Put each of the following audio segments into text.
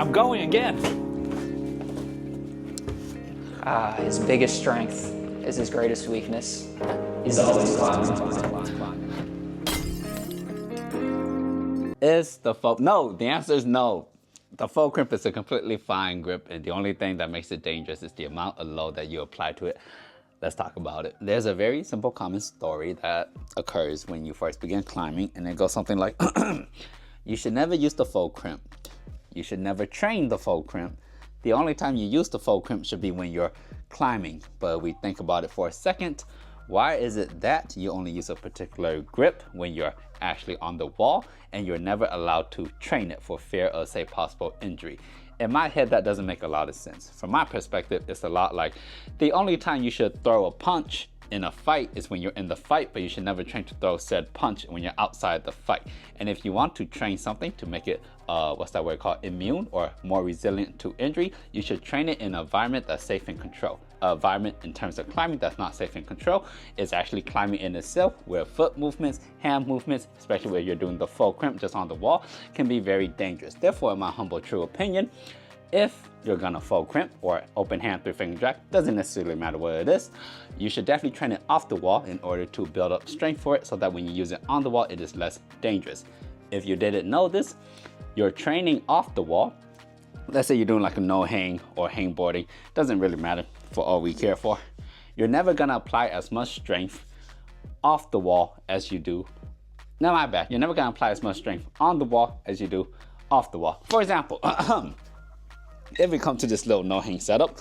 I'm going again. His biggest strength is his greatest weakness. He's always climbing. Is the faux? No, the answer is no. The faux crimp is a completely fine grip, and the only thing that makes it dangerous is the amount of load that you apply to it. Let's talk about it. There's a very simple common story that occurs when you first begin climbing, and it goes something like, you should never use the faux crimp. You should never train the faux crimp. The only time you use the faux crimp should be when you're climbing. But we think about it for a second. Why is it that you only use a particular grip when you're actually on the wall and you're never allowed to train it for fear of, say, possible injury? In my head, that doesn't make a lot of sense. From my perspective, it's a lot like the only time you should throw a punch in a fight is when you're in the fight, but you should never train to throw said punch when you're outside the fight. And if you want to train something to make it, what's that word called, immune or more resilient to injury, you should train it in an environment that's safe and controlled. An environment in terms of climbing that's not safe and controlled is actually climbing in itself, where foot movements, hand movements, especially where you're doing the faux crimp just on the wall, can be very dangerous. Therefore, in my humble true opinion, if you're gonna faux crimp or open hand 3-finger drag, doesn't necessarily matter what it is, you should definitely train it off the wall in order to build up strength for it so that when you use it on the wall, it is less dangerous. If you didn't know this, you're training off the wall. Let's say you're doing like a no hang or hang boarding, doesn't really matter for all we care for. You're never gonna apply as much strength off the wall as you do, no, my bad, you're never gonna apply as much strength on the wall as you do off the wall. For example, if we come to this little no-hang setup,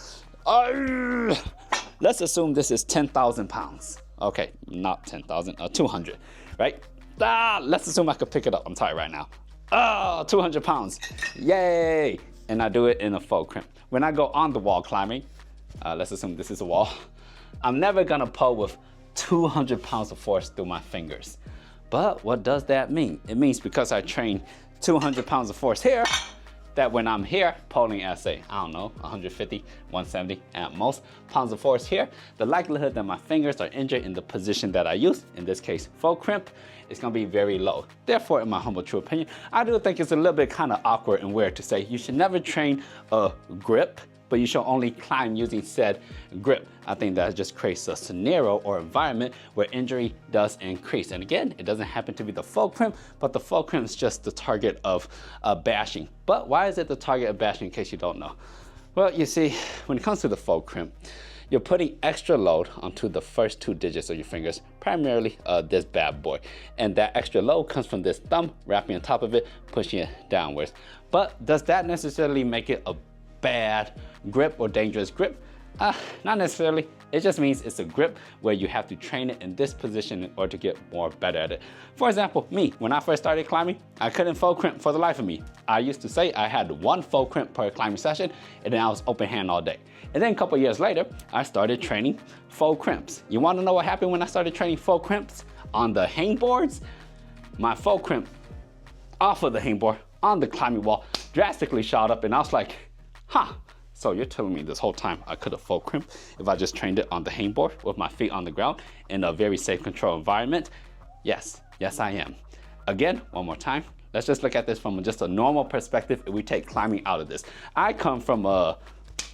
let's assume this is 10,000 pounds. Okay, not 10,000, 200, right? Let's assume I could pick it up. I'm tired right now. 200 pounds, yay! And I do it in a faux crimp. When I go on the wall climbing, let's assume this is a wall, I'm never gonna pull with 200 pounds of force through my fingers. But what does that mean? It means because I train 200 pounds of force here, that when I'm here pulling at, say, I don't know, 150, 170 at most pounds of force here, the likelihood that my fingers are injured in the position that I use, in this case faux crimp, is gonna be very low. Therefore, in my humble true opinion, I do think it's a little bit kind of awkward and weird to say you should never train a grip, but you should only climb using said grip. I think that just creates a scenario or environment where injury does increase. And again, it doesn't happen to be the faux crimp, but the faux crimp is just the target of bashing. But why is it the target of bashing, in case you don't know? Well, you see, when it comes to the faux crimp, you're putting extra load onto the first 2 digits of your fingers, primarily this bad boy. And that extra load comes from this thumb wrapping on top of it, pushing it downwards. But does that necessarily make it a bad grip or dangerous grip? Not necessarily. It just means it's a grip where you have to train it in this position in order to get more better at it. For example, me, when I first started climbing, I couldn't faux crimp for the life of me. I used to say I had 1 faux crimp per climbing session, and then I was open hand all day. And then a couple years later, I started training faux crimps. You wanna know what happened when I started training faux crimps on the hang boards? My faux crimp off of the hang board on the climbing wall drastically shot up, and I was like, huh, so you're telling me this whole time I could have faux crimp if I just trained it on the hang board with my feet on the ground in a very safe control environment? Yes, yes I am. Again, one more time, let's just look at this from just a normal perspective if we take climbing out of this. I come from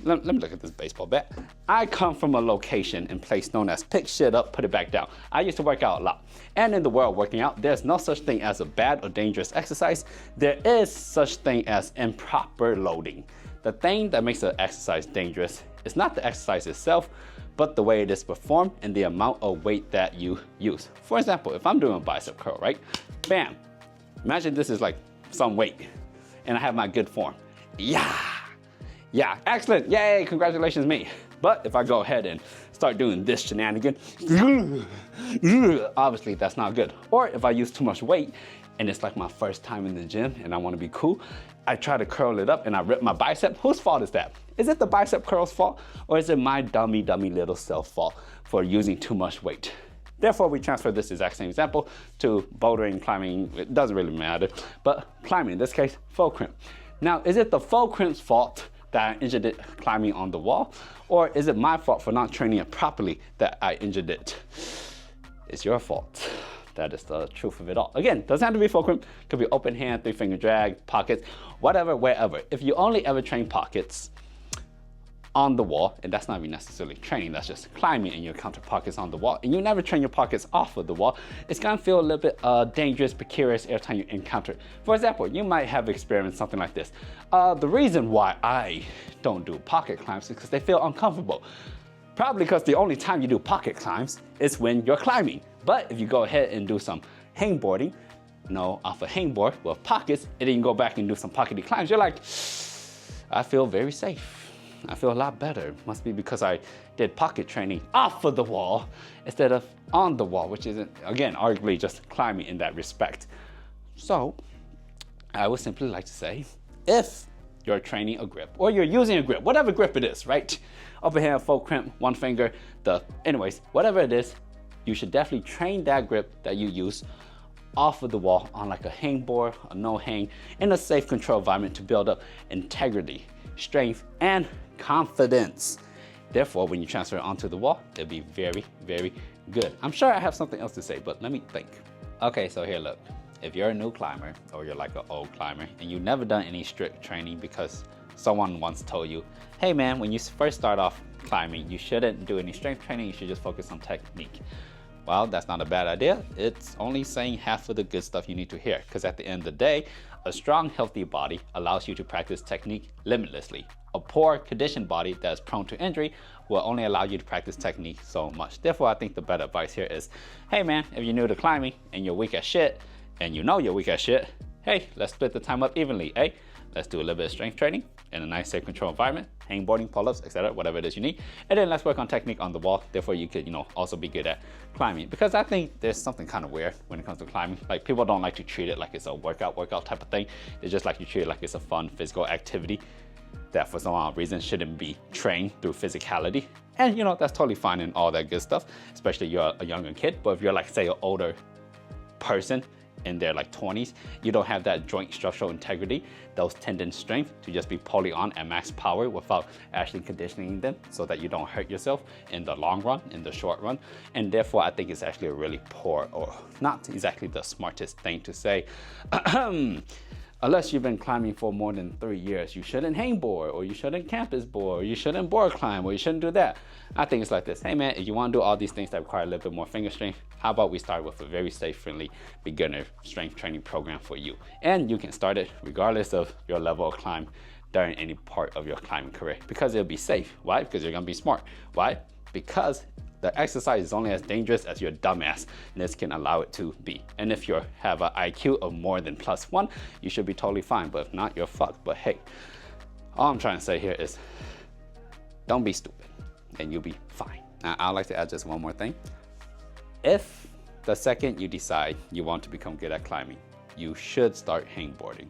let me look at this baseball bat. I come from a location and place known as pick shit up, put it back down. I used to work out a lot. And in the world of working out, there's no such thing as a bad or dangerous exercise. There is such thing as improper loading. The thing that makes an exercise dangerous is not the exercise itself, but the way it is performed and the amount of weight that you use. For example, if I'm doing a bicep curl, right? Bam, imagine this is like some weight and I have my good form. Yeah, excellent, yay, congratulations me. But if I go ahead and start doing this shenanigan, obviously that's not good. Or if I use too much weight and it's like my first time in the gym and I wanna be cool, I try to curl it up and I rip my bicep. Whose fault is that? Is it the bicep curl's fault, or is it my dummy little self fault for using too much weight? Therefore, we transfer this exact same example to bouldering, climbing, it doesn't really matter, but climbing, in this case, faux crimp. Now, is it the faux crimp's fault that I injured it climbing on the wall, or is it my fault for not training it properly that I injured it? It's your fault. that is the truth of it all. Again, doesn't have to be full crimp. Could be open hand, 3-finger drag, pockets, whatever, wherever. If you only ever train pockets on the wall, and that's not even necessarily training, that's just climbing and you encounter pockets on the wall, and you never train your pockets off of the wall, it's gonna feel a little bit dangerous, precarious every time you encounter it. For example, you might have experienced something like this. The reason why I don't do pocket climbs is because they feel uncomfortable. Probably because the only time you do pocket climbs is when you're climbing. But if you go ahead and do some hangboarding, off a hangboard with pockets, and then you go back and do some pockety climbs, you're like, I feel very safe. I feel a lot better. Must be because I did pocket training off of the wall instead of on the wall, which isn't, again, arguably just climbing in that respect. So I would simply like to say, if you're training a grip or you're using a grip, whatever grip it is, right? Open hand, full crimp, 1 finger, anyways, whatever it is, you should definitely train that grip that you use off of the wall on like a hangboard, a no hang, in a safe control environment to build up integrity, strength, and confidence. Therefore, when you transfer it onto the wall, it'll be very, very good. I'm sure I have something else to say, but let me think. Okay, so here, look. If you're a new climber or you're like an old climber and you've never done any strict training because someone once told you, hey man, when you first start off climbing, you shouldn't do any strength training, you should just focus on technique. Well, that's not a bad idea. It's only saying half of the good stuff you need to hear, because at the end of the day, a strong, healthy body allows you to practice technique limitlessly. A poor, conditioned body that is prone to injury will only allow you to practice technique so much. Therefore, I think the better advice here is, hey man, if you're new to climbing and you're weak as shit, and you know you're weak as shit, hey, let's split the time up evenly, eh? Let's do a little bit of strength training in a nice, safe control environment, hangboarding, pull-ups, etc., whatever it is you need. And then let's work on technique on the wall. Therefore, you could, also be good at climbing. Because I think there's something kind of weird when it comes to climbing. Like, people don't like to treat it like it's a workout type of thing. They just like to treat it like it's a fun physical activity that for some odd reason shouldn't be trained through physicality. And, that's totally fine and all that good stuff, especially if you're a younger kid. But if you're like, say, an older person in their like 20s, you don't have that joint structural integrity, those tendon strength to just be pulling on at max power without actually conditioning them so that you don't hurt yourself in the long run, in the short run. And therefore, I think it's actually a really poor, or not exactly the smartest thing to say. Unless you've been climbing for more than 3 years, you shouldn't hangboard, or you shouldn't campus board, or you shouldn't board climb, or you shouldn't do that. I think it's like this. Hey man, if you want to do all these things that require a little bit more finger strength, how about we start with a very safe, friendly beginner strength training program for you? And you can start it regardless of your level of climb during any part of your climbing career, because it'll be safe. Why? Because you're gonna be smart. Why? Because the exercise is only as dangerous as your dumbass this can allow it to be. And if you have an IQ of more than +1, you should be totally fine. But if not, you're fucked. But hey, all I'm trying to say here is, don't be stupid and you'll be fine. Now, I'd like to add just one more thing. If the second you decide you want to become good at climbing, you should start hangboarding.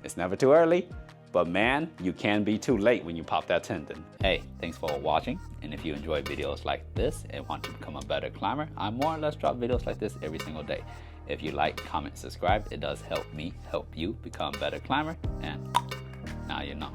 It's never too early, but man, you can be too late when you pop that tendon. Hey, thanks for watching. And if you enjoy videos like this and want to become a better climber, I more or less drop videos like this every single day. If you like, comment, subscribe, it does help me help you become a better climber. And now you know.